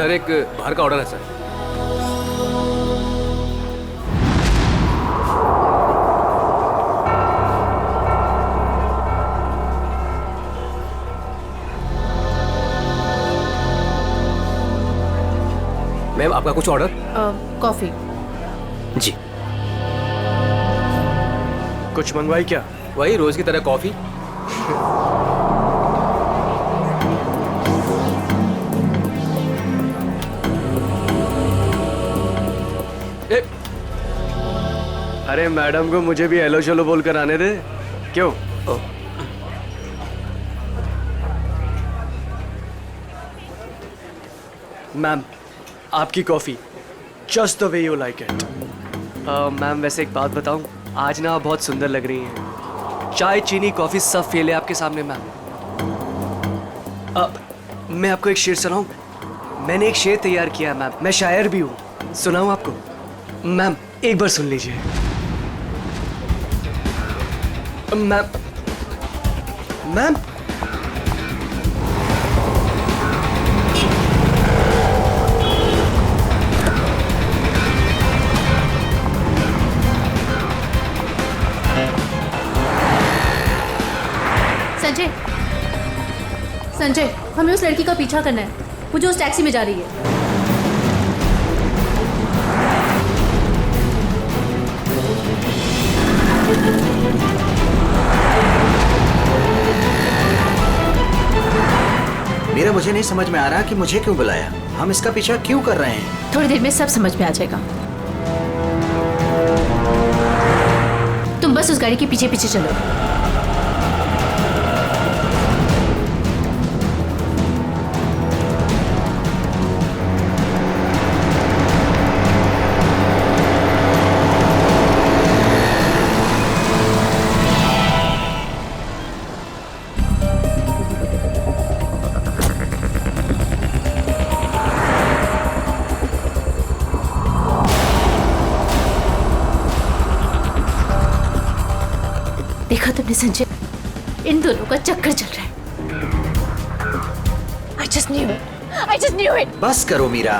Sir एक बाहर का ऑर्डर है सर। मैम आपका कुछ ऑर्डर? कॉफी। जी। कुछ मंगवाई क्या? वही रोज की तरह कॉफी। अरे मैडम को मुझे भी हेलो चलो बोल कर आने दे। क्यों? मैम आपकी coffee just the way you like it. Ma'am वैसे एक बात बताऊं, आज ना आप बहुत सुंदर लग रही हैं। चाय चीनी कॉफी सब फेल है आपके सामने मैम। मैं आपको एक शेर सुनाऊं? मैंने एक शेर तैयार किया है मैम, मैं शायर भी हूं। सुनाऊं आपको? मैम एक बार सुन लीजिए। मैम मैम संजय, संजय हमें उस लड़की का पीछा करना है, वो जो उस टैक्सी में जा रही है। मेरा मुझे नहीं समझ में आ रहा कि मुझे क्यों बुलाया, हम इसका पीछा क्यों कर रहे हैं। थोड़ी देर में सब समझ में आ जाएगा। तुम बस उस गाड़ी के पीछे पीछे चलो। देखा तुमने संजय, इन दोनों का चक्कर चल रहा है। I just knew it. I just knew it. बस करो मीरा,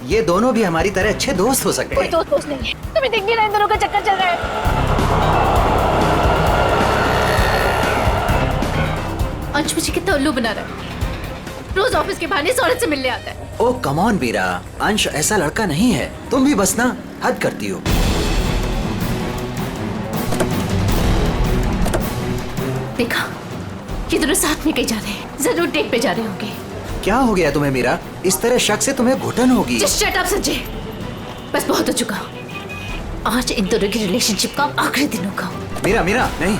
ये दोनों भी हमारी तरह अच्छे दोस्त हो सकते कोई हैं। दोस्त नहीं है, तुम्हें दिख नहीं रहा इन दोनों का चक्कर चल रहा है। अंश मुझे कितना उल्लू बना रहा है, रोज ऑफिस के बहाने इस औरत से मिलने आता है। ओ कम ऑन मीरा, अंश ऐसा लड़का नहीं है, तुम भी बस ना हद करती हो। देखा, ये दोनों साथ में कहीं जा रहे हैं, जरूर डेट पे जा रहे होंगे। क्या हो गया तुम्हें मीरा? इस तरह शक से तुम्हें घुटन होगी। Just shut up संजय, बस बहुत हो चुका। आज इन दोनों की रिलेशनशिप का आखिरी दिन होगा। मीरा मीरा नहीं,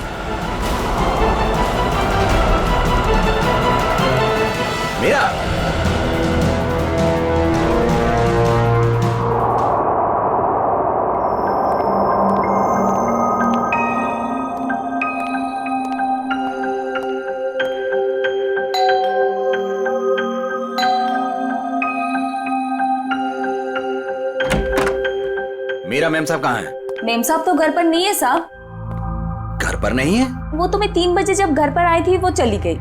मीरा मीरा मैम साहब कहाँ हैं? मेम साहब तो घर पर नहीं है साहब। घर पर नहीं है? वो तो मैं 3 बजे जब घर पर आई थी वो चली गई।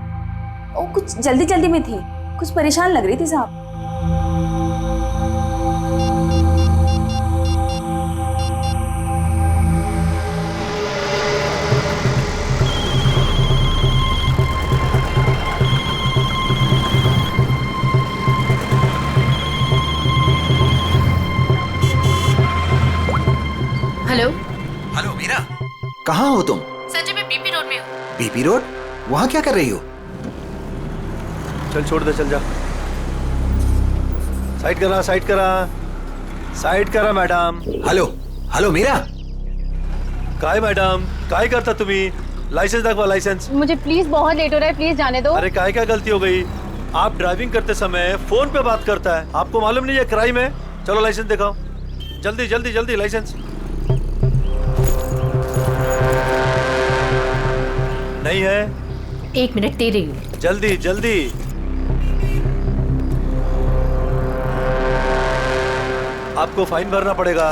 वो कुछ जल्दी जल्दी में थी, कुछ परेशान लग रही थी साहब। हेलो हेलो मीरा, कहाँ हो तुम? संजय, मैं बीपी रोड में हूँ। BP road? वहाँ क्या कर रही हो? चल छोड़ दे, चल जा। साइड करा, साइड करा, साइड करा मैडम। हेलो हेलो मीरा, काय मैडम, काय करता तुम्ही? लाइसेंस दाखवा, लाइसेंस। मुझे प्लीज बहुत लेट हो रहा है, प्लीज जाने दो। अरे काय क्या गलती हो गई? आप ड्राइविंग करते समय फोन पे बात करता है, आपको मालूम नहीं है क्राइम है? चलो लाइसेंस दिखाओ, जल्दी जल्दी जल्दी लाइसेंस। नहीं है? 1 मिनट दे रही हूँ। जल्दी जल्दी। आपको फाइन भरना पड़ेगा।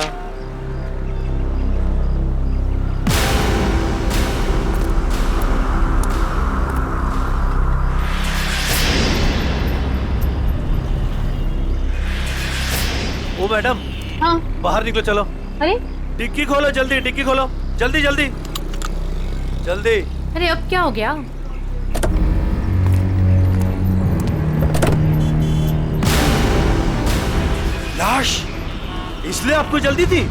ओ मैडम, हाँ। बाहर निकलो, चलो। अरे डिक्की खोलो जल्दी, डिक्की खोलो जल्दी जल्दी जल्दी। अरे अब क्या हो गया? लाश, इसलिए आपको जल्दी थी?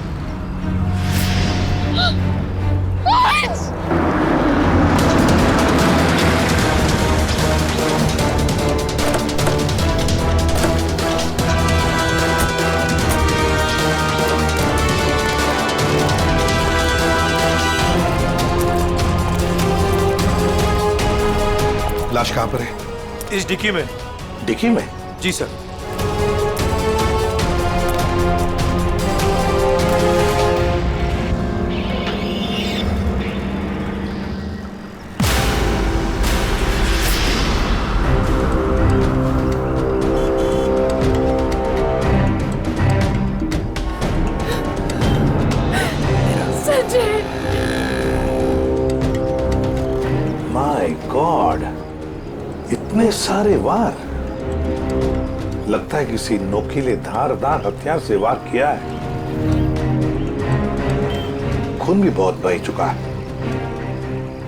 लाश कहाँ पर है? इस डिक्की में। डिक्की में? जी सर। माय गॉड, इतने सारे वार। लगता है किसी नोकीले धारदार हथियार से वार किया है। खून भी बहुत बह चुका है।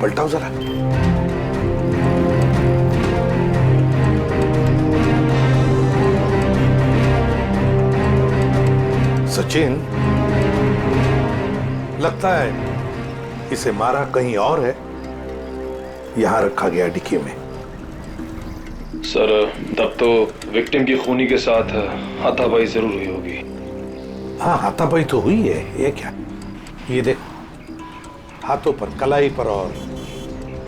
पलटाओ जरा। सचिन, लगता है इसे मारा कहीं और है, यहां रखा गया डिक्की में। सर, तब तो विक्टिम की खूनी के साथ हाथापाई जरूर हुई होगी। हाँ, हाथापाई तो हुई है। ये क्या? ये देखो, हाथों पर, कलाई पर और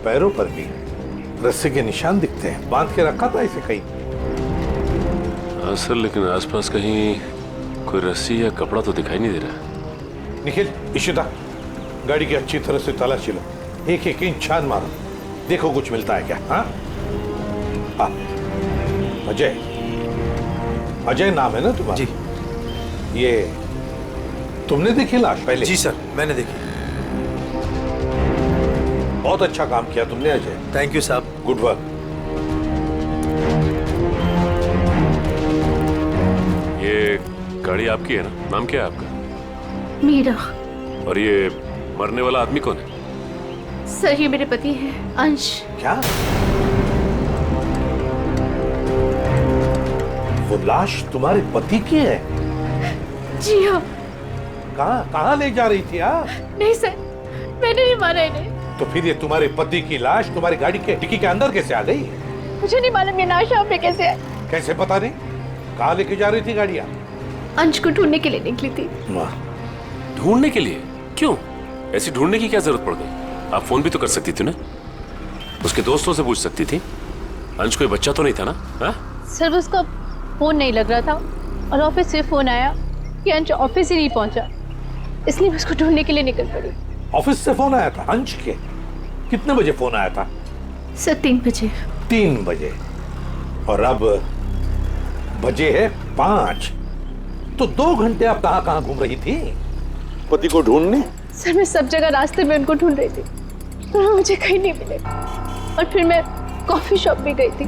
पैरों पर भी रस्से के निशान दिखते हैं। बांध के रखा था इसे कहीं। हाँ सर, लेकिन आसपास कहीं कोई रस्सी या कपड़ा तो दिखाई नहीं दे रहा। निखिल, इशिता, गाड़ी की अच्छी तरह से तलाशी लो। एक एक इंच छान मारो, देखो कुछ मिलता है क्या। हाँ, अजय, अजय नाम है ना तुम्हारा? जी। ये तुमने देखी लाश पहले? जी सर, मैंने देखी। बहुत अच्छा काम किया तुमने अजय। थैंक यू साहब। Good work. ये गाड़ी आपकी है ना? नाम क्या है आपका? मीरा। और ये मरने वाला आदमी कौन है? सर, ये मेरे पति हैं, अंश। क्या? वो लाश तुम्हारे पति की है? जी हाँ। कहाँ कहाँ ले जा रही थी? नहीं सर, मैंने नहीं मारा इन्हें। तो फिर ये तुम्हारे पति की लाश तुम्हारी गाड़ी के डिक्की के अंदर कैसे आ गई? मुझे नहीं मालूम ये लाश यहाँ पे कैसे है। कैसे पता नहीं? कहाँ लेके जा रही थी गाड़ियाँ? अंश को ढूंढने के लिए निकली थी। ढूंढने के लिए? क्यों? ऐसी ढूंढने की क्या जरूरत पड़ गई? आप फोन भी तो कर सकती थी ना, उसके दोस्तों से पूछ सकती थी। अंश कोई बच्चा तो नहीं था ना? हा? सर, उसका फोन नहीं लग रहा था और ऑफिस से फोन आया कि अंश ऑफिस ही नहीं पहुंचा, इसलिए मैं उसको ढूंढने के लिए निकल पड़ी। ऑफिस से फोन आया था अंश के? कितने बजे फोन आया था? सर, 3 बजे। 3 बजे, और अब बजे है 5। तो 2 घंटे आप कहाँ कहाँ घूम रही थी पति को ढूंढने? सर, मैं सब जगह रास्ते में उनको ढूंढ रही थी, पर वो मुझे कहीं नहीं मिले। और फिर मैं कॉफी शॉप भी गई थी।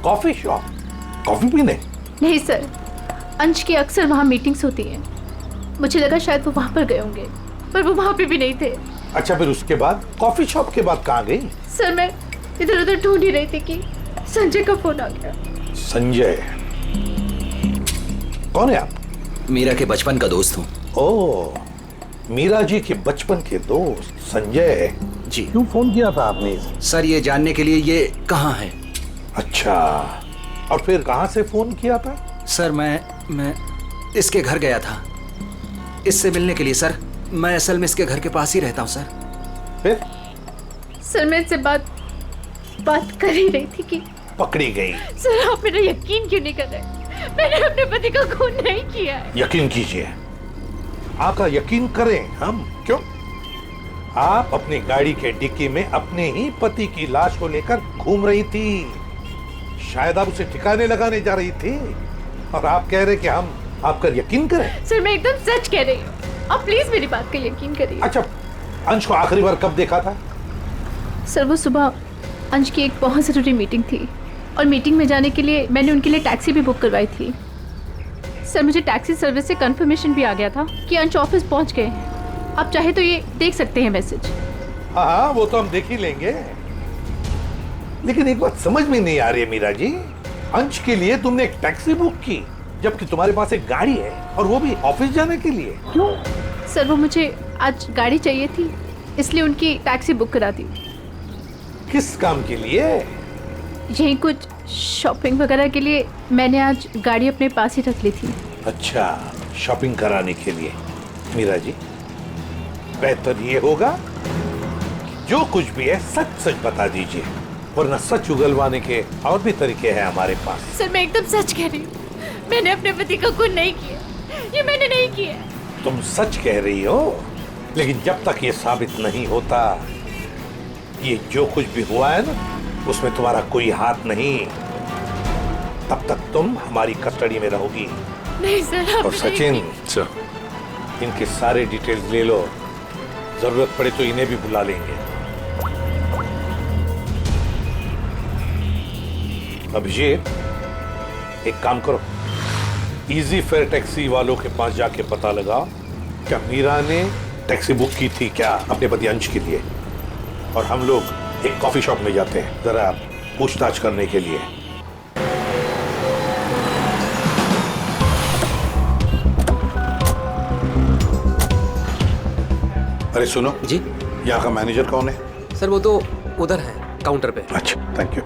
Coffee shop? कॉफी पीने? नहीं सर, अंश की अक्सर वहाँ मीटिंग्स होती हैं। मुझे लगा शायद वो वहाँ पर गए होंगे, पर वो वहाँ पे भी नहीं थे। अच्छा, फिर उसके बाद कॉफी शॉप के बाद कहाँ गई? सर, मैं इधर उधर ढूंढ ही रही थी कि संजय का फोन आ गया। संजय? कौन है आप? मीरा के बचपन का दोस्त हूँ। ओह, मीरा जी के बचपन के दोस्त संजय जी। क्यों फोन किया था आपने? सर, ये जानने के लिए ये कहाँ है। अच्छा, और फिर कहाँ से फोन किया था? सर, मैं इसके घर गया था इससे मिलने के लिए। सर, मैं असल में इसके घर के पास ही रहता हूँ सर। फिर? सर, मैं इससे बात कर ही रही थी कि पकड़ी गई। सर, आप मेरा यकीन क्यों नहीं कर रहे? मैंने अपने पति का खून नहीं किया है। यकीन कीजिए, आपका यकीन करें हम? क्यों? आप अपनी गाड़ी के डिक्की में अपने ही पति की लाश को लेकर घूम रही थी। शायद आप उसे ठिकाने लगाने जा रही थी, और आप कह रहे कि हम आपका यकीन करें? सर, मैं एकदम सच कह रही हूँ, आप प्लीज मेरी बात का यकीन करिए। अच्छा, अंश को आखिरी बार कब देखा था? सर, वो सुबह अंश की एक बहुत ज़रूरी मीटिंग थी, और मीटिंग में जाने के लिए मैंने उनके लिए टैक्सी भी बुक करवाई थी। सर मुझे टैक्सी सर्विस से कंफर्मेशन भी आ गया था कि अंश ऑफिस पहुंच गए हैं। आप चाहे तो ये देख सकते हैं मैसेज। हाँ हाँ, वो तो हम देख ही लेंगे। लेकिन एक बात समझ में नहीं आ रही है मीरा जी, अंश के लिए तुमने एक टैक्सी बुक की जबकि तुम्हारे पास एक गाड़ी है, और वो भी ऑफिस जाने के लिए। क्यों? सर वो मुझे आज गाड़ी चाहिए थी, इसलिए उनकी टैक्सी बुक करा दी। किस काम के लिए? यही कुछ शॉपिंग वगैरह के लिए मैंने आज गाड़ी अपने पास ही रख ली थी। अच्छा, शॉपिंग कराने के लिए। मीरा जी, बेहतर ये होगा कि जो कुछ भी है सच सच बता दीजिए, वरना सच उगलवाने के और भी तरीके हैं हमारे पास। सर मैं एकदम सच कह रही हूँ, मैंने अपने पति का खून नहीं किया, ये मैंने नहीं किया। तुम सच कह रही हो, लेकिन जब तक ये साबित नहीं होता, ये जो कुछ भी हुआ है ना, उसमें तुम्हारा कोई हाथ नहीं, तब तक तुम हमारी कस्टडी में रहोगी। नहीं सर। और सचिन, सर, इनके सारे डिटेल्स ले लो, जरूरत पड़े तो इन्हें भी बुला लेंगे। अभिषेक, एक काम करो, इजी फेयर टैक्सी वालों के पास जाके पता लगाओ क्या मीरा ने टैक्सी बुक की थी क्या अपने पति अंश के लिए, और हम लोग एक कॉफी शॉप में जाते हैं जरा पूछताछ करने के लिए। अरे सुनो जी। यहाँ का मैनेजर कौन है? सर वो तो उधर है काउंटर पे। अच्छा, थैंक यू।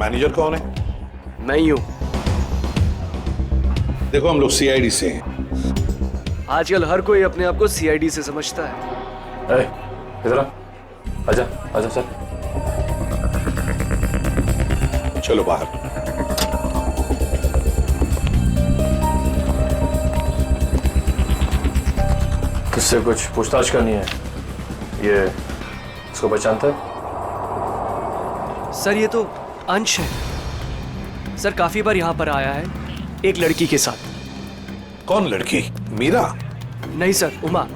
मैनेजर कौन है? मैं ही हूँ। देखो हम लोग सीआईडी से हैं। आजकल हर कोई अपने आप को सीआईडी से समझता है। इधर आ, आजा आजा सर। चलो बाहर। किससे कुछ पूछताछ करनी है? ये इसको पहचानता है? सर ये तो अंश है। सर काफी बार यहाँ पर आया है एक लड़की के साथ। कौन लड़की? मीरा? नहीं सर, उमा।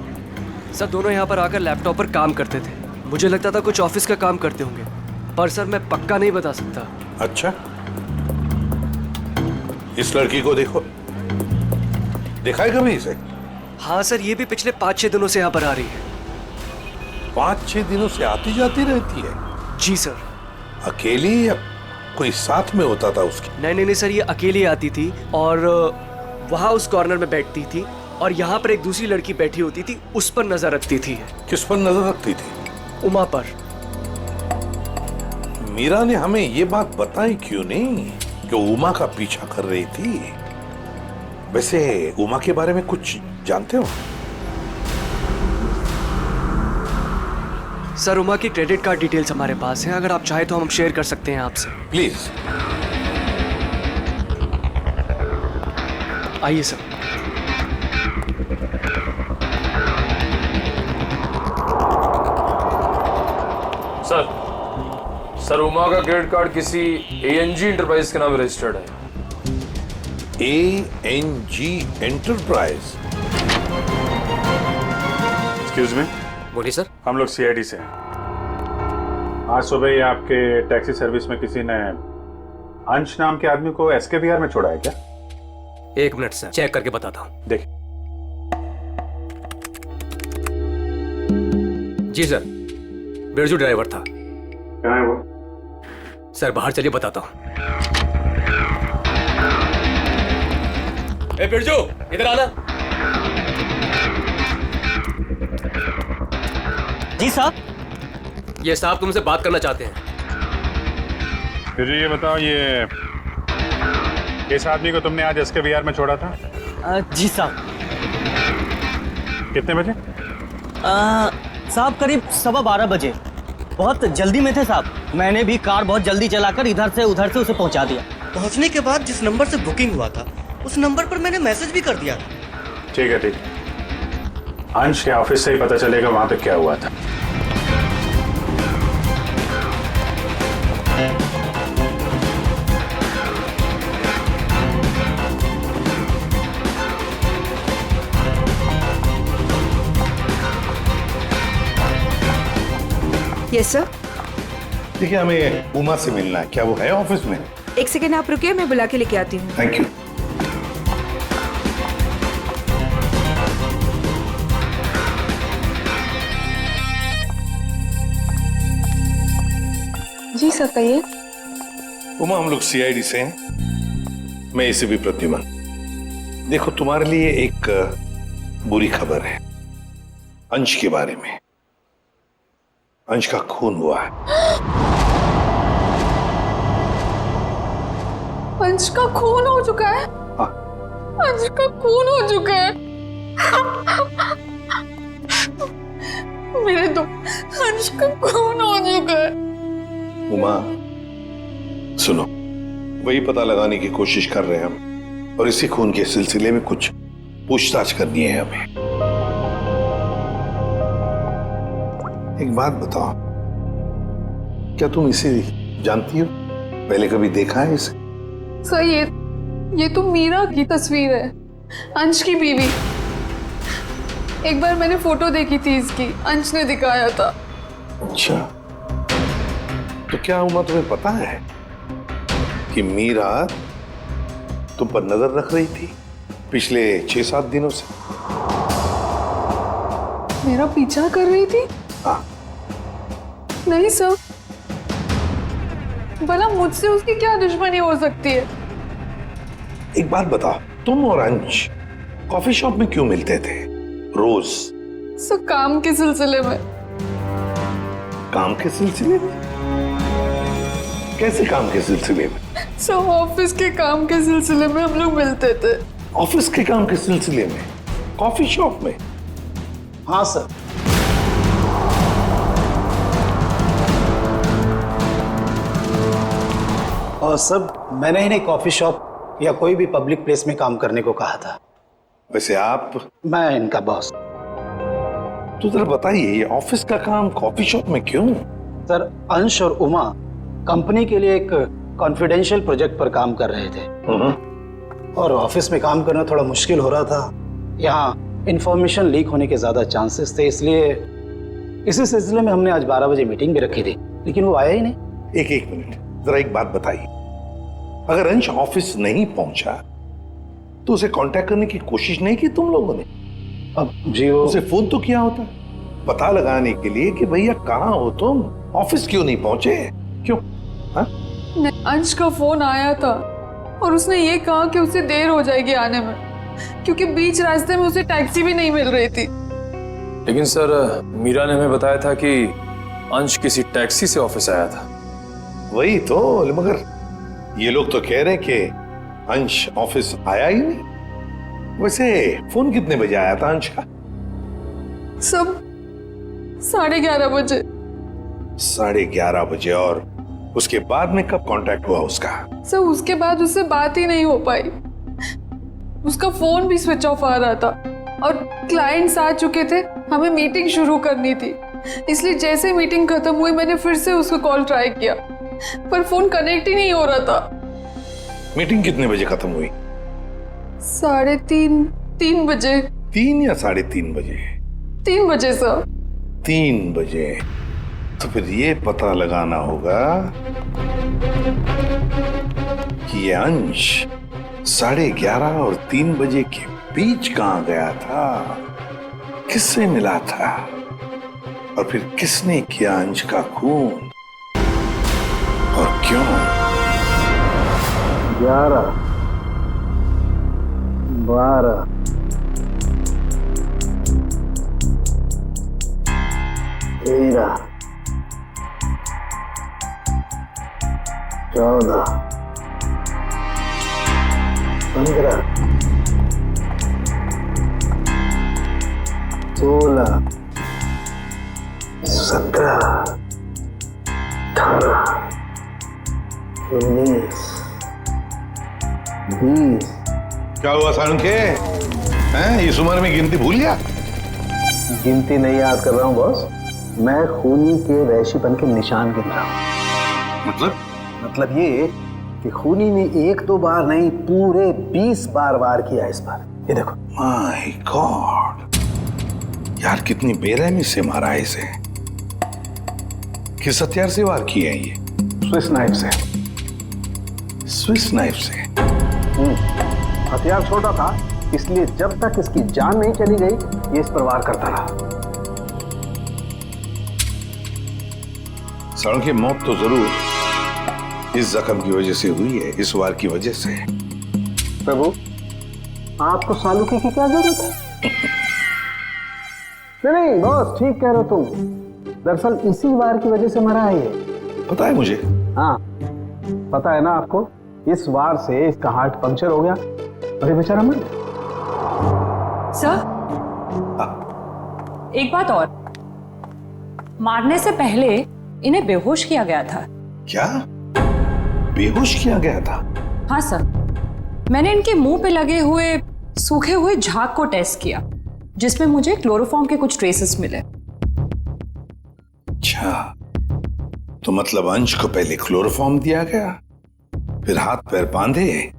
सर दोनों यहाँ पर आकर लैपटॉप पर काम करते थे। मुझे लगता था कुछ ऑफिस का काम करते होंगे, पर सर मैं पक्का नहीं बता सकता। अच्छा, इस लड़की को देखो, देखा है कभी इसे? हाँ सर, ये भी पिछले 5-6 दिनों से यहाँ पर आ रही है। 5-6 दिनों से आती जाती रहती है? जी सर। अकेली या कोई साथ में होता था उसकी? नहीं सर, ये अकेली आती थी और वहाँ उस कॉर्नर में बैठती थी, और यहाँ पर एक दूसरी लड़की बैठी होती थी, उस पर नजर रखती थी। किस पर नजर रखती थी? उमा पर। मीरा ने हमें ये बात बताई क्यों नहीं कि उमा का पीछा कर रही थी? वैसे उमा के बारे में कुछ जानते हो? सर उमा की क्रेडिट कार्ड डिटेल्स हमारे पास हैं, अगर आप चाहे तो हम शेयर कर सकते हैं आपसे। प्लीज। आइए सर। सर उमा का क्रेडिट कार्ड किसी एएनजी एंटरप्राइज के नाम रजिस्टर्ड है। एएनजी एंटरप्राइज? Excuse me. बोलिए सर। हम लोग सीआईडी से हैं। आज सुबह ही आपके टैक्सी सर्विस में किसी ने अंश नाम के आदमी को एसकेबीआर में छोड़ा है क्या? 1 मिनट सर, चेक करके बताता हूँ। देखिए। जी सर, बिरजू ड्राइवर था। कहाँ है वो? सर बाहर चलिए, बताता हूँ। ए बिरजू, इधर आना। जी साहब। ये साहब तुमसे बात करना चाहते हैं। फिर ये बताओ, ये किस आदमी को तुमने आज एसकेबीआर में छोड़ा था? जी साहब। कितने बजे? साहब करीब 12:15 बजे। बहुत जल्दी में थे साहब, मैंने भी कार बहुत जल्दी चलाकर इधर से उधर से उसे पहुंचा दिया। पहुंचने के बाद जिस नंबर से बुकिंग हुआ था उस नंबर पर मैंने मैसेज भी कर दिया था। ठीक है, ठीक। अंश के ऑफिस से ही पता चलेगा वहां पे क्या हुआ था। Yes sir. देखिए, हमें उमा से मिलना है। क्या वो है ऑफिस में? एक सेकेंड आप रुकिए, मैं बुला के लेके आती हूँ। Thank you. जी सर कहिए। उमा, हम लोग सीआईडी से हैं। मैं एसीपी प्रद्युमन। देखो, तुम्हारे लिए एक बुरी खबर है अंश के बारे में। अंश का खून हुआ है। अंश का खून हो चुका है? अंश का खून हो चुका है। मेरे दो अंश का खून हो चुका है। उमा, सुनो, वही पता लगाने की कोशिश कर रहे हैं हम, और इसी खून के सिलसिले में कुछ पूछताछ करनी है हमें। एक बात बताओ, क्या तुम इसे जानती हो? पहले कभी देखा है इसे? सर ये तो मीरा की तस्वीर है, अंश की बीवी। एक बार मैंने फोटो देखी थी इसकी, अंश ने दिखाया था। अच्छा, तो क्या उमा तुम्हें पता है कि मीरा तुम पर नजर रख रही थी पिछले 6-7 दिनों से? मेरा पीछा कर रही थी? हाँ। नहीं सर, भला मुझसे उसकी क्या दुश्मनी हो सकती है? एक बात बताओ, तुम और अंश कॉफी शॉप में क्यों मिलते थे रोज? सर काम के सिलसिले में। काम के सिलसिले में? कैसे काम के सिलसिले में? सर ऑफिस के काम के सिलसिले में हम लोग मिलते थे। ऑफिस के काम के सिलसिले में कॉफी शॉप में? हाँ सर। और सर, मैंने इन्हें कॉफी शॉप या कोई भी पब्लिक प्लेस में काम करने को कहा था। वैसे आप? मैं इनका बॉस। तो जरा बताइए, ये ऑफिस का काम कॉफी शॉप में क्यों? सर, अंश और उमा कंपनी के लिए एक कॉन्फिडेंशियल प्रोजेक्ट पर काम कर रहे थे, और ऑफिस में काम करना थोड़ा मुश्किल हो रहा था। यहाँ इंफॉर्मेशन लीक होने के ज्यादा चांसेस थे, इसलिए इसी सिलसिले में हमने आज 12 बजे मीटिंग भी रखी थी, लेकिन वो आया ही नहीं। एक मिनट, जरा एक बात बताइए, अगर अंश ऑफिस नहीं पहुंचा तो उसे कांटेक्ट करने की कोशिश नहीं की तुम लोगों ने? अब जी वो उसे फोन तो किया होता पता लगाने के लिए कि भैया कहाँ हो तुम, ऑफिस क्यों नहीं पहुंचे? क्यों? अंश का फोन आया था और उसने ये कहा कि उसे देर हो जाएगी आने में, क्योंकि बीच रास्ते में उसे टैक्सी भी नहीं मिल रही थी। लेकिन सर, मीरा ने हमें बताया था कि अंश किसी टैक्सी से ऑफिस आया था। वही तो, मगर ये लोग तो कह रहे हैं कि अंश ऑफिस आया ही नहीं। वैसे फोन कितने बजे आया था अंश का? सब 11:30 बजे। 11:30 बजे, और उसके बाद में कब कांटेक्ट हुआ उसका? सर उसके बाद उससे बात ही नहीं हो पाई, उसका फोन भी स्विच ऑफ आ रहा था, और क्लाइंट्स आ चुके थे, हमें मीटिंग शुरू करनी थी, इसलिए जैसे मीटिंग खत्म हुई मैंने फिर से उसको कॉल ट्राई किया, पर फोन कनेक्ट ही नहीं हो रहा था। मीटिंग कितने बजे खत्म हुई? 3:30 बजे। 3 या 3:30 बजे? 3 बजे सर। 3 बजे? तो फिर ये पता लगाना होगा कि ये अंश 11:30 और 3 बजे के बीच कहां गया था, किससे मिला था, और फिर किसने किया अंश का खून, और क्यों? 11, 12, 13, 14, 15, 16, 17, 18, 19, 20। क्या हुआ सालुंखे? हैं, इस उम्र में गिनती भूल गया? गिनती नहीं याद कर रहा हूँ बॉस, मैं खूनी के वैश्यपन के निशान गिन रहा हूँ। मतलब ये कि खूनी ने 1-2 बार नहीं, पूरे 20 बार वार किया इस पर। ये देखो। माय गॉड, यार कितनी बेरहमी से मारा है इसे। किस हथियार से वार किए हैं ये? स्विस नाइफ से। स्विस नाइफ से? हथियार छोटा था, इसलिए जब तक इसकी जान नहीं चली गई ये इस पर वार करता रहा। साड़ू की मौत तो जरूर इस जख्म की वजह से हुई है, इस वार की वजह से। प्रभु, आपको सालुकी की क्या जरूरत है? नहीं बॉस, ठीक कह रहे हो तुम। दरअसल इसी वार की वजह से मरा है ये। पता है मुझे। हाँ पता है ना आपको, इस वार से इसका हार्ट पंक्चर हो गया और ये बेचारा मर गया। सर, एक बात और, मारने से पहले इन्हें बेहोश किया गया था। क्या? बेहोश किया गया था? हाँ सर, मैंने इनके मुंह पे लगे हुए सूखे हुए झाग को टेस्ट किया, जिसमें मुझे क्लोरोफॉर्म के कुछ ट्रेसेस मिले। अच्छा, तो मतलब अंश को पहले क्लोरोफॉर्म दिया गया, फिर हाथ पैर बांधे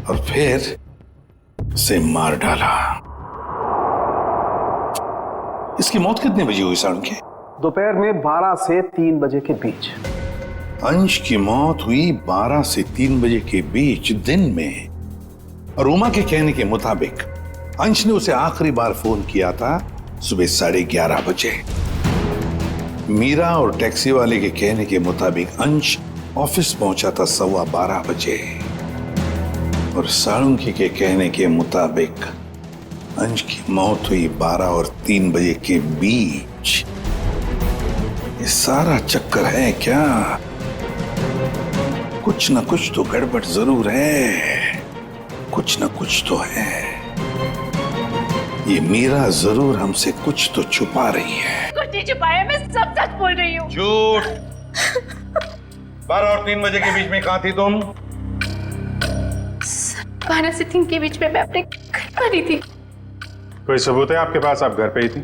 और फिर से मार डाला। इसकी मौत कितने बजे हुई साड़ू के? दोपहर में 12 से 3 बजे के बीच। अंश की मौत हुई 12 से 3 बजे के बीच दिन में, और उमा के कहने के मुताबिक अंश ने उसे आखिरी बार फोन किया था सुबह 11:30 बजे। मीरा और टैक्सी वाले के कहने के मुताबिक अंश ऑफिस पहुंचा था 12:15 बजे, और साळुंकी के कहने के मुताबिक अंश की मौत हुई 12 और 3 बजे के बीच। ये सारा चक्कर है क्या? कुछ ना कुछ तो गड़बड़ जरूर है, कुछ ना कुछ तो है। ये मीरा जरूर हमसे कुछ तो छुपा रही है। कुछ नहीं छुपाया, मैं सब सच बोल रही हूँ। झूठ। 12 और 3 बजे के बीच में कहाँ थी तुम? 12 से 3 के बीच में मैं अपने घर पर ही थी। कोई सबूत है आपके पास, आप घर पे ही थी?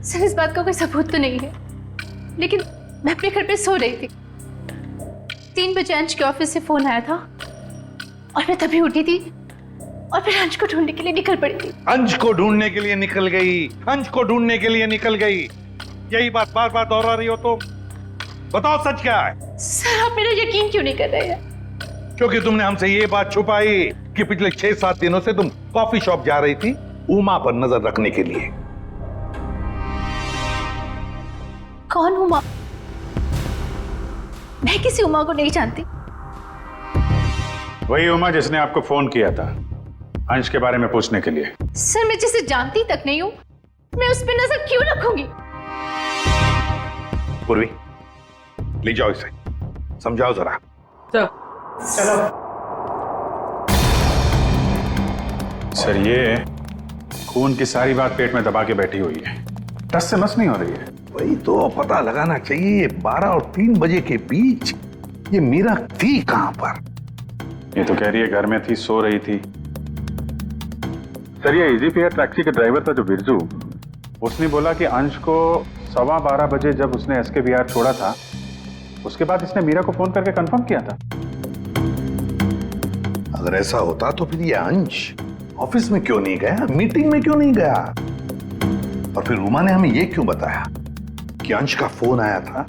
सर, इस बात का कोई सबूत तो नहीं है, लेकिन मैं अपने घर पे सो रही थी। 3 बजे अंश के ऑफिस से फोन आया था और मैं तभी उठी थी और फिर अंश को ढूंढने के लिए निकल पड़ी थी। अंश को ढूंढने के लिए निकल गई, अंश को ढूंढने के लिए निकल गई, यही बात बार बार दोहरा रही हो तो बताओ सच क्या है? सर, आप मेरा यकीन क्यों नहीं कर रहे हैं? क्योंकि तुमने हमसे ये बात छुपाई कि पिछले 6-7 दिनों से तुम कॉफी शॉप जा रही थी उमा पर नजर रखने के लिए। कौन उमा? मैं किसी उमा को नहीं जानती। वही उमा जिसने आपको फोन किया था अंश के बारे में पूछने के लिए। सर, मैं जिसे जानती तक नहीं हूँ, मैं उस पर नजर क्यों रखूंगी? पूर्वी, ले जाओ इसे, समझाओ जरा। चलो। सर, ये खून की सारी बात पेट में दबा के बैठी हुई है, टस से मस नहीं हो रही है। वही तो पता लगाना चाहिए, 12 और 3 बजे के बीच ये मीरा थी कहां पर? ये तो कह रही है घर में थी, सो रही थी। सर, ये इजी फेयर टैक्सी के ड्राइवर था जो बिरजू, उसने बोला कि अंश को 12:15 बजे जब उसने SKBR छोड़ा था, उसके बाद इसने मीरा को फोन करके कंफर्म किया था। अगर ऐसा होता तो फिर ये अंश ऑफिस में क्यों नहीं गया, मीटिंग में क्यों नहीं गया? और फिर उमा ने हमें ये क्यों बताया कि अंश का फोन आया था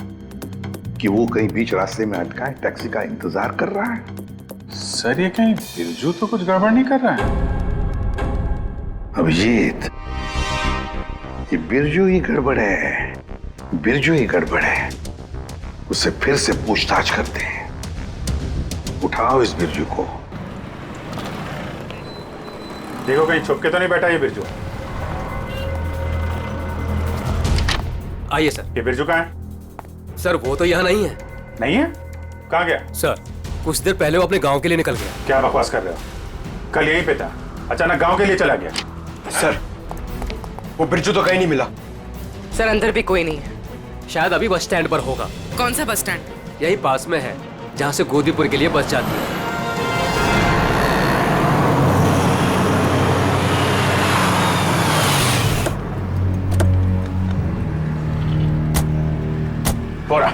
कि वो कहीं बीच रास्ते में अटका है, टैक्सी का इंतजार कर रहा है? सर, ये कहीं बिरजू तो कुछ गड़बड़ नहीं कर रहा है? अभिजीत, ये बिरजू ही गड़बड़ है, बिरजू ही गड़बड़ है। उससे फिर से पूछताछ करते हैं। उठाओ इस बिरजू को। देखो कहीं छुप के तो नहीं बैठा ये बिरजू। आइए सर। ये बिरजू कहाँ है? सर, वो तो यहाँ नहीं है। नहीं है? कहाँ गया? सर, कुछ देर पहले वो अपने गांव के लिए निकल गया। क्या बकवास कर रहे हो? कल यहीं पे था, अचानक गांव के लिए चला गया। सर, वो बिरजू तो कहीं नहीं मिला। सर, अंदर भी कोई नहीं है। शायद अभी बस स्टैंड पर होगा। कौन सा बस स्टैंड? यही पास में है, जहाँ से गोदीपुर के लिए बस जाती है। बोरा।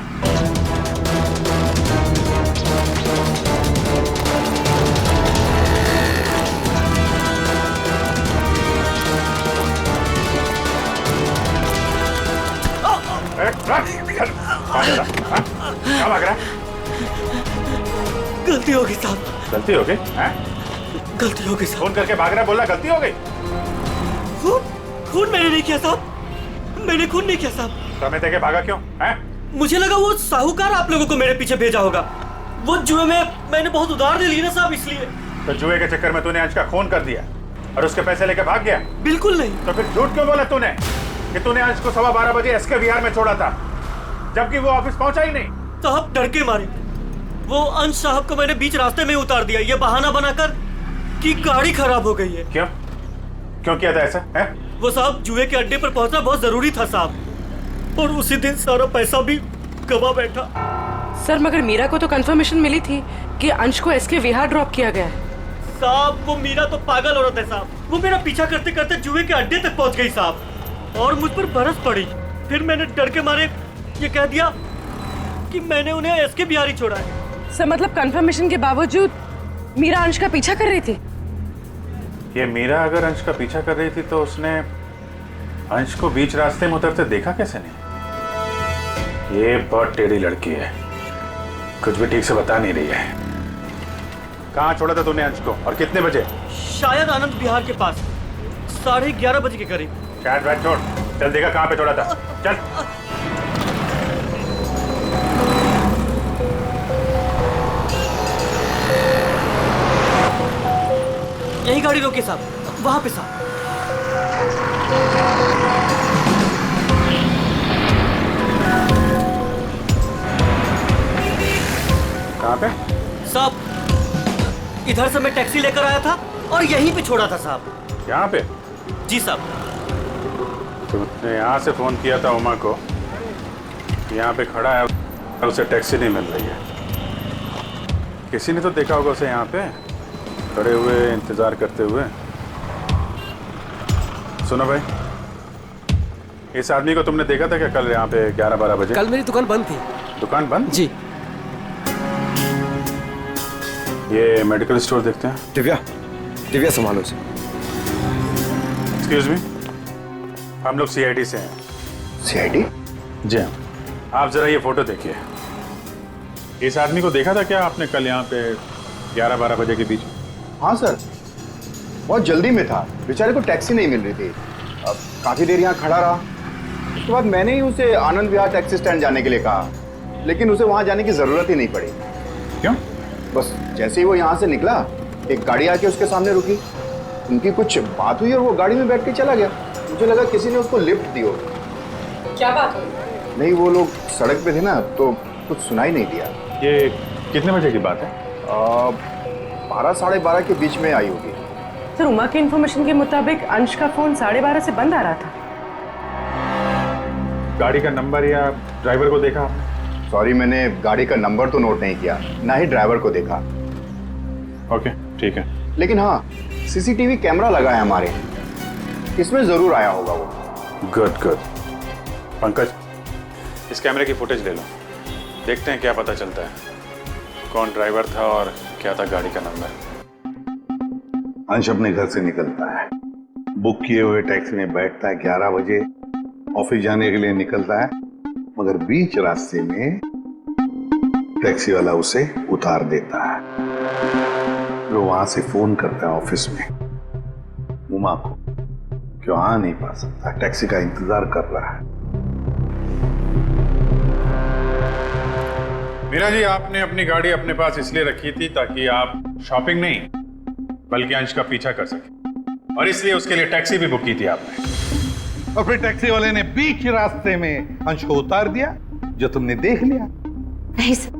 कहाँ जा रहा? हाँ? कहाँ भाग रहा? गलती हो गई साहब। गलती हो गई? हैं? गलती हो गई साहब। फोन करके भाग रहा, बोला गलती हो गई? खून मैंने नहीं किया साहब, मैंने खून नहीं किया साहब। तो हमें देखे भागा क्यों? हैं? मुझे लगा वो साहूकार आप लोगों को मेरे पीछे भेजा होगा। वो जुए में मैंने बहुत उधार दे ली ना साहब, इसलिए। तो जुए के चक्कर में तूने अंश का खून कर दिया और उसके पैसे लेके भाग गया? बिल्कुल नहीं। तो फिर झूठ क्यों बोला तूने कि तूने अंश को 12:15 बजे एसके विहार में छोड़ा था, जबकि वो ऑफिस पहुंचा ही नहीं? साहब डर के मारे वो अंश साहब को मैंने बीच रास्ते में उतार दिया, ये बहाना बनाकर कि गाड़ी खराब हो गई है। क्यों क्यों किया था ऐसा? है? वो साहब जुए के अड्डे पर पहुंचना बहुत जरूरी था साहब, और उसी दिन सारा पैसा भी गवा बैठा। सर मगर मीरा को तो कंफर्मेशन मिली थी कि अंश को एसके विहार ड्रॉप किया गया है। साहब वो मीरा तो पागल औरत है साहब, वो मेरा पीछा करते करते जुए के अड्डे तक पहुंच गई साहब, और मुझ पर बरस पड़ी। फिर मैंने डर के मारे ये कह दिया कि मैंने उन्हें एसके बिहार ही छोड़ा है। सर मतलब कंफर्मेशन के बावजूद मीरा अंश का पीछा कर रही थी? ये मीरा अगर अंश का पीछा कर रही थी तो उसने अंश को बीच रास्ते में उतरते देखा कैसे नहीं? ये बहुत टेढ़ी लड़की है, कुछ भी ठीक से बता नहीं रही है। कहाँ छोड़ा था तूने अंश को और कितने बजे? शायद आनंद विहार के पास 11:30 बजे के करीब। शायद बात छोड़, चल देखा कहाँ पे छोड़ा था, चल। यही गाड़ी रोके साहब, वहां पे साहब। कहाँ पे? साहब इधर से मैं टैक्सी लेकर आया था और यहीं पे छोड़ा था साहब। यहाँ पे? जी साहब। तुमने यहाँ से फोन किया था उमा को, यहाँ पे खड़ा है और उसे टैक्सी नहीं मिल रही है। किसी ने तो देखा होगा उसे यहाँ पे खड़े हुए इंतजार करते हुए। सुनो भाई, इस आदमी को तुमने देखा था क्या कल यहाँ पे 11-12 बजे? कल मेरी दुकान बंद थी। दुकान बंद? जी। ये मेडिकल स्टोर देखते हैं। दिव्या संभालो इसे। एक्सक्यूज मी, हम लोग सीआईडी से हैं। सीआईडी? जी हाँ। आप जरा ये फोटो देखिए। इस आदमी को देखा था क्या आपने कल यहाँ पे 11-12 बजे के बीच में? हाँ सर, बहुत जल्दी में था, बेचारे को टैक्सी नहीं मिल रही थी। अब काफी देर यहाँ खड़ा रहा, उसके बाद मैंने ही उसे आनंद विहार टैक्सी स्टैंड जाने के लिए कहा, लेकिन उसे वहाँ जाने की जरूरत ही नहीं पड़ी। क्यों? बस जैसे ही वो यहाँ से निकला, एक गाड़ी आके उसके सामने रुकी, उनकी कुछ बात हुई और वो गाड़ी में बैठ के चला गया। मुझे लगा किसी ने उसको लिफ्ट दी हो। क्या बात हुई? नहीं, वो लोग सड़क पे थे ना, तो कुछ सुनाई नहीं दिया। ये कितने बजे की बात है? 12-12:30 के बीच में आई होगी। सर उमा के इन्फॉर्मेशन के मुताबिक अंश का फोन 12:30 से बंद आ रहा था। गाड़ी का नंबर या ड्राइवर को देखा आपने? सॉरी, मैंने गाड़ी का नंबर तो नोट नहीं किया, ना ही ड्राइवर को देखा। ओके, ठीक है। लेकिन हाँ, सीसीटीवी कैमरा लगा है हमारे, इसमें जरूर आया होगा वो। Good good. पंकज, इस कैमरे की फुटेज ले लो, देखते हैं क्या पता चलता है, कौन ड्राइवर था और क्या था गाड़ी का नंबर। अंश अपने घर से निकलता है, बुक किए हुए टैक्सी में बैठता है, 11 बजे ऑफिस जाने के लिए निकलता है, मगर बीच रास्ते में टैक्सी वाला उसे उतार देता है। फिर वहां से फोन करता है ऑफिस में उमा को, क्यों आ नहीं पा सकता, टैक्सी का इंतजार कर रहा है। मीरा जी, आपने अपनी गाड़ी अपने पास इसलिए रखी थी ताकि आप शॉपिंग नहीं बल्कि अंश का पीछा कर सके, और इसलिए उसके लिए टैक्सी भी बुक की थी आपने। और फिर टैक्सी वाले ने बीच रास्ते में अंश को उतार दिया, जो तुमने देख लिया। नहीं सर।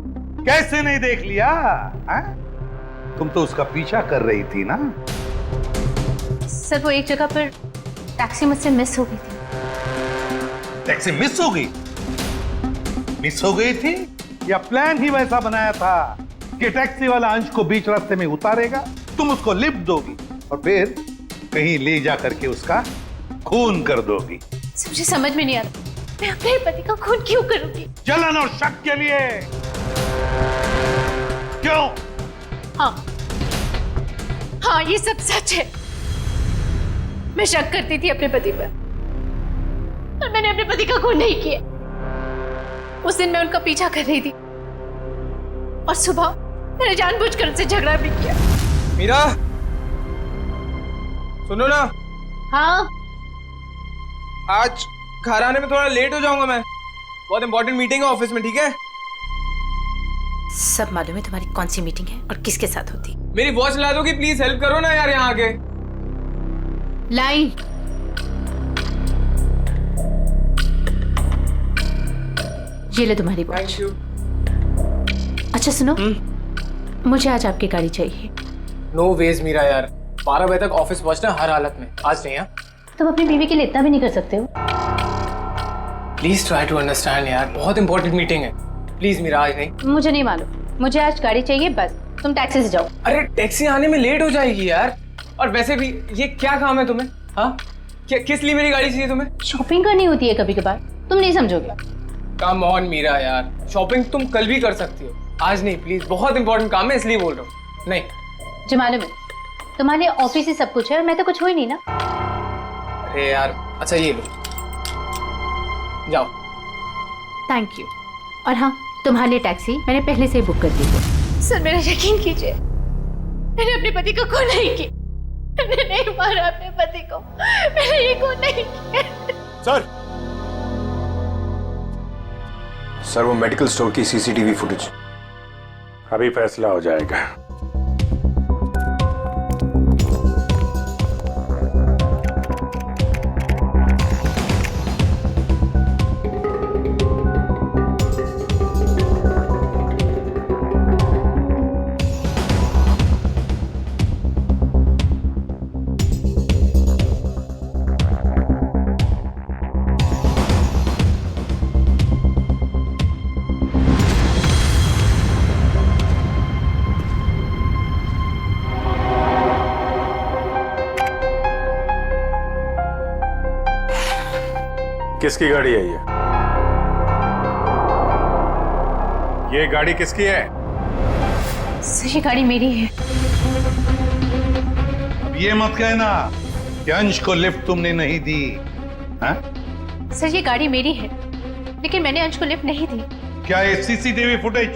कैसे नहीं देख लिया? तुम तो उसका पीछा कर रही थी ना। सर वो एक जगह पर टैक्सी मुझसे मिस हो गई थी। टैक्सी मिस हो गई? मिस हो गई थी या प्लान ही वैसा बनाया था कि टैक्सी वाला अंश को बीच रास्ते में उतारेगा, तुम उसको लिफ्ट दोगी और फिर कहीं ले जा करके उसका खून कर दोगी? मुझे समझ में नहीं आता, मैं अपने पति का खून क्यों करूंगी? जलन और शक के लिए। क्यों? हाँ ये सब सच है। मैं शक करती थी अपने पति पर, और मैंने अपने पति का खून नहीं किया। उस दिन मैं उनका पीछा कर रही थी और सुबह मैंने जानबूझकर उनसे झगड़ा भी किया। मीरा, सुनो ना। हाँ। आज घर आने में थोड़ा लेट हो जाऊंगा मैं, बहुत इंपॉर्टेंट मीटिंग है ऑफिस में, ठीक है? सब मालूम है तुम्हारी कौन सी मीटिंग है और किसके साथ होती। मेरी वॉच ला दोगी प्लीज? हेल्प करो ना यार यहाँ आके। लाई। ये ले तुम्हारी वॉच। अच्छा सुनो, मुझे आज आपकी गाड़ी चाहिए। नो वेज मीरा यार, 12 बजे तक ऑफिस पहुंचना हर हालत में, आज नहीं। तुम अपनी बीवी के लिए इतना भी नहीं कर सकते हो? प्लीज ट्राई टू अंडरस्टैंड यार, बहुत इंपॉर्टेंट मीटिंग है। प्लीज मीरा, आज नहीं। मुझे नहीं मालूम, मुझे आज गाड़ी चाहिए बस। तुम टैक्सी से जाओ। अरे टैक्सी आने में लेट हो जाएगी यार, और वैसे भी ये क्या काम है तुम्हें? हाँ, किस लिए मेरी गाड़ी चाहिए तुम्हें? शॉपिंग करनी होती है कभी कभार, तुम नहीं समझोगे। कम ऑन मीरा यार, शॉपिंग तुम कल भी कर सकती हो, आज नहीं प्लीज। बहुत इंपॉर्टेंट काम है इसलिए बोल रहा हूँ। नहीं जो मालूम है तुम्हारे ऑफिस ही सब कुछ है और मैं तो कुछ हो ही नहीं ना। अरे यार, अच्छा ये लो, जाओ। Thank you. और हाँ, तुम्हारे लिए टैक्सी मैंने पहले से ही बुक कर दी है। सर मेरा यकीन कीजिए, मैंने अपने पति को खून नहीं किया। मैंने नहीं मारा अपने पति को, मैंने ये खून नहीं किया। सर वो मेडिकल स्टोर की सीसीटीवी फुटेज। अभी फैसला हो जाएगा। किसकी गाड़ी है ये गाड़ी किसकी है? सर ये गाड़ी मेरी है। अब ये मत कहना कि अंश को लिफ्ट तुमने नहीं दी। हाँ? सर ये गाड़ी मेरी है, लेकिन मैंने अंश को लिफ्ट नहीं दी। क्या ये सीसीटीवी फुटेज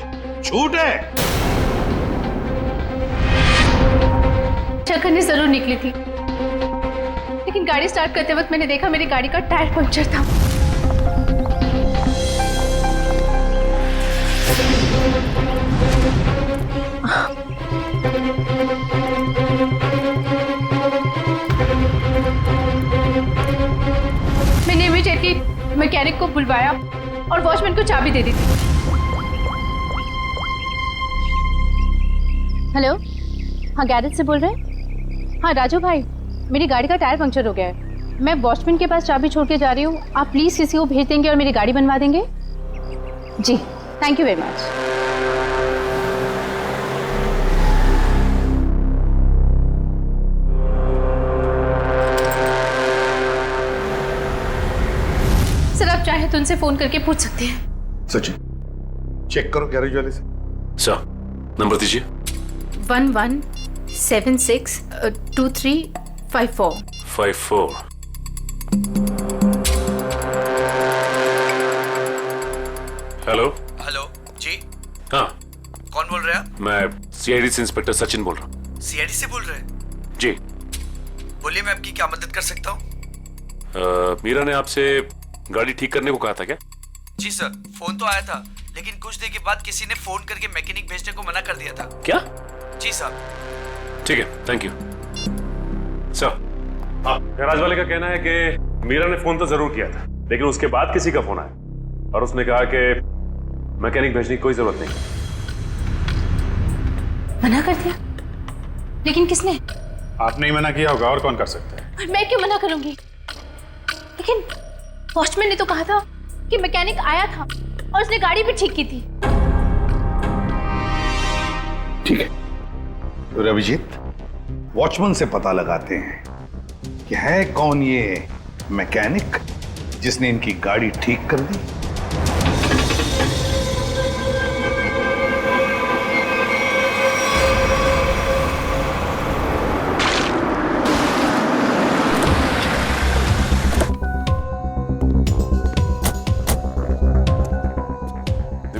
झूठ है? चक्कर ने जरूर निकली थी, लेकिन गाड़ी स्टार्ट करते वक्त मैंने देखा मेरी गाड़ी का टायर पंक्चर था। मैंने इमीडिएटली मैकेनिक को बुलवाया और वॉचमैन को चाबी दे दी थी। हेलो, हाँ गैरेज से बोल रहे हैं? हाँ राजू भाई, मेरी गाड़ी का टायर पंक्चर हो गया है। मैं वॉचमैन के पास चाबी छोड़ के जा रही हूँ, आप प्लीज़ किसी को भेज देंगे और मेरी गाड़ी बनवा देंगे? जी thank you very much. Sir आप चाहे तो उनसे फोन करके पूछ सकते हैं। सचिन चेक करो गैरेज वाले से। सर नंबर दीजिए। 11762354। हेलो। हेलो जी। हाँ कौन बोल रहे हैं आप? मैं सीआईडी से इंस्पेक्टर सचिन बोल रहा हूँ। सीआईडी से बोल रहे हैं? जी बोलिए, मैं आपकी क्या मदद कर सकता हूँ? मीरा ने आपसे गाड़ी ठीक करने को कहा था क्या? जी सर, फोन तो आया था, लेकिन कुछ देर के बाद किसी ने फोन करके मैकेनिक भेजने को मना कर दिया था। क्या? जी सर। ठीक है, थैंक यू सर। गैराज वाले का कहना है कि मीरा ने फोन तो जरूर किया था, लेकिन उसके बाद किसी का फोन आया और उसने कहा कि मैकेनिक भेजने की कोई जरूरत नहीं। मना कर दिया? लेकिन किसने? आपने ही मना किया होगा, और कौन कर सकता है? और मैं क्यों मना करूंगी? लेकिन वॉचमैन ने तो कहा था कि मैकेनिक आया था और उसने गाड़ी भी ठीक की थी। ठीक है, तो अभिजीत वॉचमैन से पता लगाते हैं कि है कौन ये मैकेनिक जिसने इनकी गाड़ी ठीक कर दी।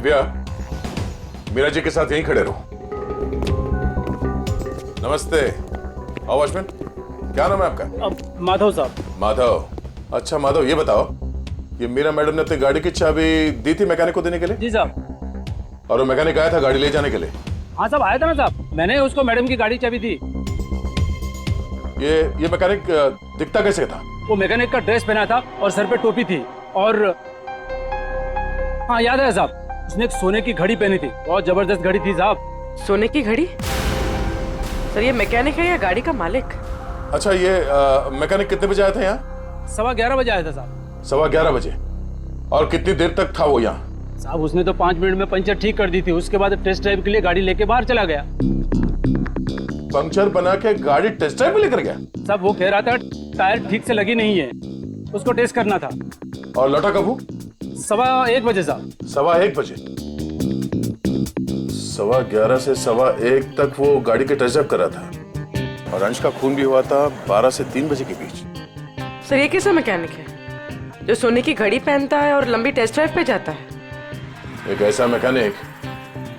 दिव्या, मीरा जी के साथ यहीं खड़े रहो। नमस्ते। आओ वॉचमैन, क्या नाम है आपका? माधव साहब। माधव। अच्छा माधव, ये बताओ, ये मीरा मैडम ने अपनी गाड़ी की चाबी दी थी मैकेनिक को देने के लिए? जी साहब। और वो मैकेनिक आया था गाड़ी ले जाने के लिए? हाँ साहब, आया था ना साहब, मैंने उसको मैडम की गाड़ी चाबी दी। ये मैकेनिक दिखता कैसे था? वो मैकेनिक का ड्रेस पहना था और सर पे टोपी थी, और हाँ याद है साहब, उसने एक सोने की घड़ी पहनी थी, बहुत जबरदस्त घड़ी थी साहब। सोने की घड़ी? सर ये मैकेनिक है या गाड़ी का मालिक? अच्छा, ये मैकेनिक कितने बजे आया था यहाँ? 11:15 बजे आया था साहब। 11:15 बजे। और कितनी देर तक था वो यहाँ? साहब उसने तो 5 मिनट में पंचर ठीक कर दी थी, उसके बाद टेस्ट ड्राइव के लिए गाड़ी लेके बाहर चला गया। पंक्चर बना के गाड़ी टेस्ट ड्राइव में लेकर गया? साहब वो कह रहा था टायर ठीक से लगी नहीं है, उसको टेस्ट करना था। और लौटा कब वो? 1:15 बजे साहब। 1:15 बजे? 11:15 से 1:15 तक वो गाड़ी के टेस्ट ड्राइव कर रहा था, और अंश का खून भी हुआ था 12 से 3 बजे के बीच। सर ये कैसा मैकेनिक है जो सोने की घड़ी पहनता है और लंबी टेस्ट ड्राइव पे जाता है? एक ऐसा मैकेनिक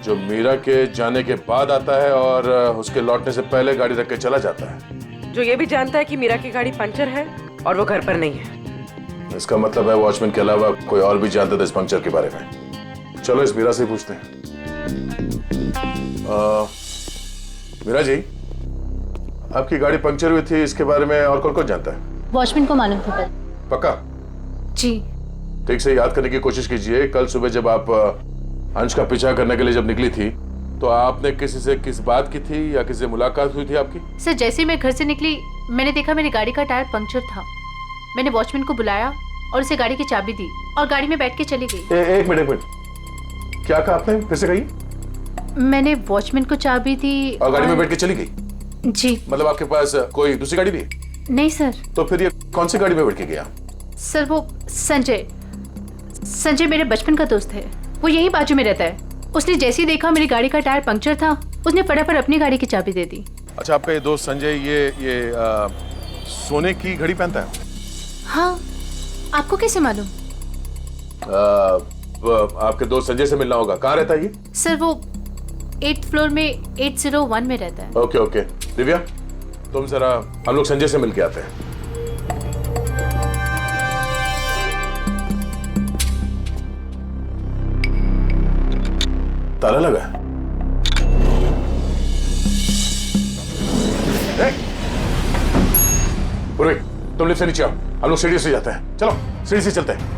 जो मीरा के जाने के बाद आता है और उसके लौटने से पहले गाड़ी रख के चला जाता है, जो ये भी जानता है कि मीरा की गाड़ी पंचर है और वो घर पर नहीं है। इसका मतलब है वॉचमैन के अलावा कोई और भी जानता था इस पंक्चर के बारे में। चलो इस मीरा से पूछते हैं। मीरा जी, आपकी गाड़ी पंक्चर हुई थी, इसके बारे में और कौन कौन जानता है? वॉचमैन को मालूम था। पक्का? जी। ठीक से याद करने की कोशिश कीजिए। कल सुबह जब आप अंश का पीछा करने के लिए जब निकली थी, तो आपने किसी से किस बात की थी या किसी से मुलाकात हुई थी आपकी? सर जैसे ही मैं घर से निकली, मैंने देखा मेरी गाड़ी का टायर पंक्चर था। मैंने वॉचमैन को बुलाया और उसे गाड़ी की चाबी दी और गाड़ी में बैठ के चली गई। एक मिनट, क्या कहा आपने? फिर से कहिए। मैंने वॉचमैन को चाबी दी और गाड़ी में बैठ के चली गई? जी। मतलब आपके पास कोई दूसरी गाड़ी भी है? नहीं सर। तो फिर ये कौन सी गाड़ी में बैठ के गया? सर वो संजय मेरे बचपन का दोस्त है, वो यहीं बाजू में रहता है। उसने जैसे ही देखा मेरी गाड़ी का टायर पंक्चर था, उसने फटाफट अपनी गाड़ी की चाबी दे दी। अच्छा, आपका ये दोस्त संजय ये सोने की घड़ी पहनता है? हाँ, आपको कैसे मालूम? आपके दोस्त संजय से मिलना होगा। कहाँ रहता है ये? सर वो 8th फ्लोर में 801 में रहता है। ओके। दिव्या, तुम जरा हम लोग संजय से मिल के आते हैं। ताला लगा है। पूर्वी, तुम लिफ्ट से नीचे आओ, हम लोग सीढ़ी से जाते हैं। चलो सीढ़ी से चलते हैं।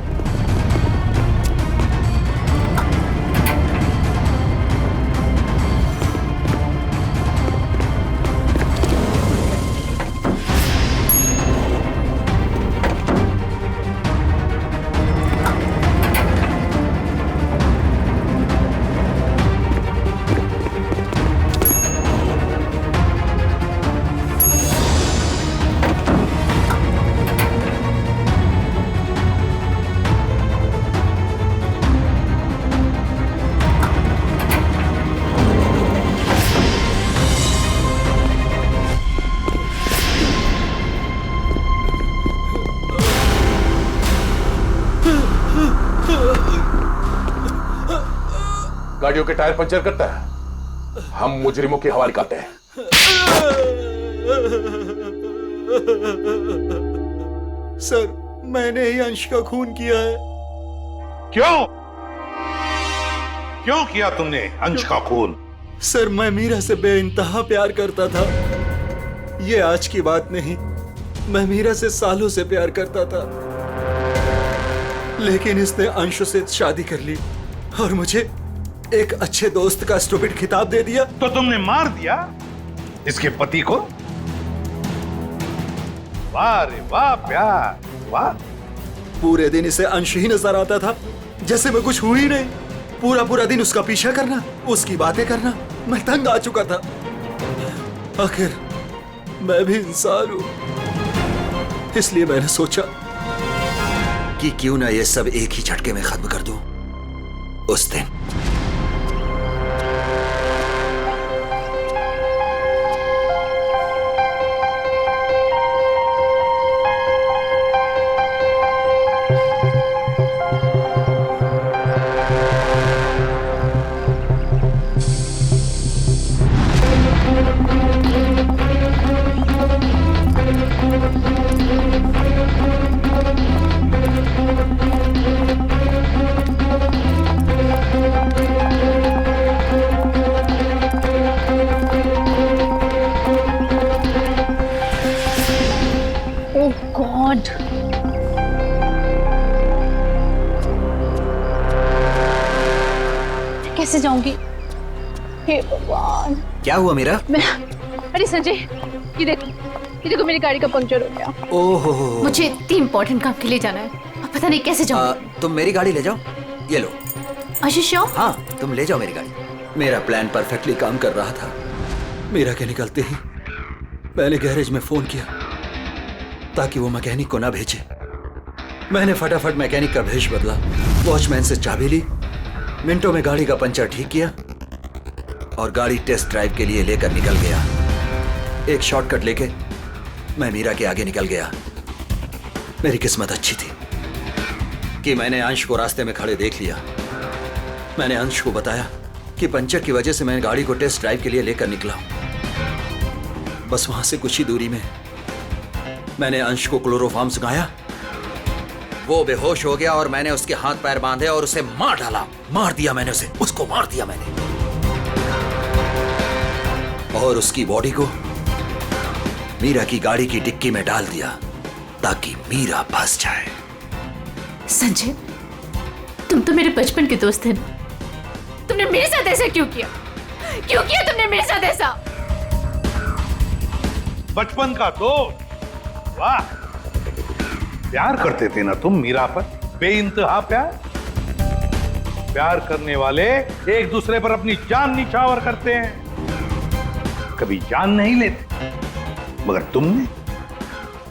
गाड़ियों के टायर पंचर करता है, हम मुजरिमों के हवाले करते हैं। सर मैंने ही अंश का खून किया है। क्यों किया तुमने अंश का खून? सर मैं मीरा से बेइंतहा प्यार करता था। ये आज की बात नहीं, मैं मीरा से सालों से प्यार करता था, लेकिन इसने अंश से शादी कर ली और मुझे एक अच्छे दोस्त का स्टूपिड खिताब दे दिया। तो तुमने मार दिया इसके पति को? वाह रे वाह प्यार, वाह। पूरे दिन इसे अंश ही नजर आता था, जैसे मैं कुछ हुई नहीं। पूरा दिन उसका पीछा करना, उसकी बातें करना, मैं तंग आ चुका था। आखिर मैं भी इंसान हूं, इसलिए मैंने सोचा कि क्यों ना ये सब एक ही झटके में खत्म कर दूं। उस दिन ओह गॉड, कैसे जाऊंगी? हे भगवान। क्या हुआ मीरा? अरे संजय, ये देखो मेरी गाड़ी का पंक्चर हो गया। ओहो, मुझे इतनी इंपॉर्टेंट काम के लिए जाना है, अब पता नहीं कैसे जाऊंगी। तुम मेरी गाड़ी ले जाओ, ये लो। श्योर? हाँ, तुम ले जाओ मेरी गाड़ी। मेरा प्लान परफेक्टली काम कर रहा था। मीरा के निकलते ही मैंने गैरेज में फोन किया ताकि वो मैकेनिक को ना भेजे। मैंने फटाफट मैकेनिक का भेष बदला, वॉचमैन से चाबी ली, मिनटों में गाड़ी का पंचर ठीक किया और गाड़ी टेस्ट ड्राइव के लिए लेकर निकल गया। एक शॉर्टकट लेके मैं मीरा के आगे निकल गया। मेरी किस्मत अच्छी थी कि मैंने अंश को रास्ते में खड़े देख लिया। मैंने अंश को बताया कि पंचर की वजह से मैं गाड़ी को टेस्ट ड्राइव के लिए लेकर निकला हूं। बस वहां से कुछ ही दूरी में मैंने अंश को क्लोरोफॉर्म सुखाया, वो बेहोश हो गया और मैंने उसके हाथ पैर बांधे और उसे मार डाला। मार दिया मैंने उसे, उसको मार दिया मैंने, और उसकी बॉडी को मीरा की गाड़ी की डिक्की में डाल दिया ताकि मीरा फंस जाए। संजय, तुम तो मेरे बचपन के दोस्त थे ना, तुमने मेरे साथ ऐसा क्यों किया? क्यों किया तुमने मेरे साथ ऐसा? बचपन का दोस्त, वाह! प्यार करते थे ना तुम मीरा पर, बेइंतहा प्यार। प्यार करने वाले एक दूसरे पर अपनी जान निछावर करते हैं, कभी जान नहीं लेते। मगर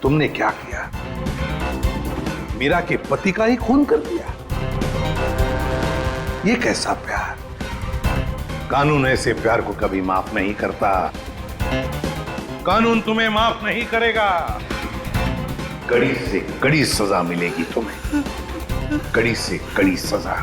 तुमने क्या किया? मीरा के पति का ही खून कर दिया। ये कैसा प्यार? कानून ऐसे प्यार को कभी माफ नहीं करता। कानून तुम्हें माफ नहीं करेगा। कड़ी से कड़ी सजा मिलेगी तुम्हें, कड़ी से कड़ी सजा।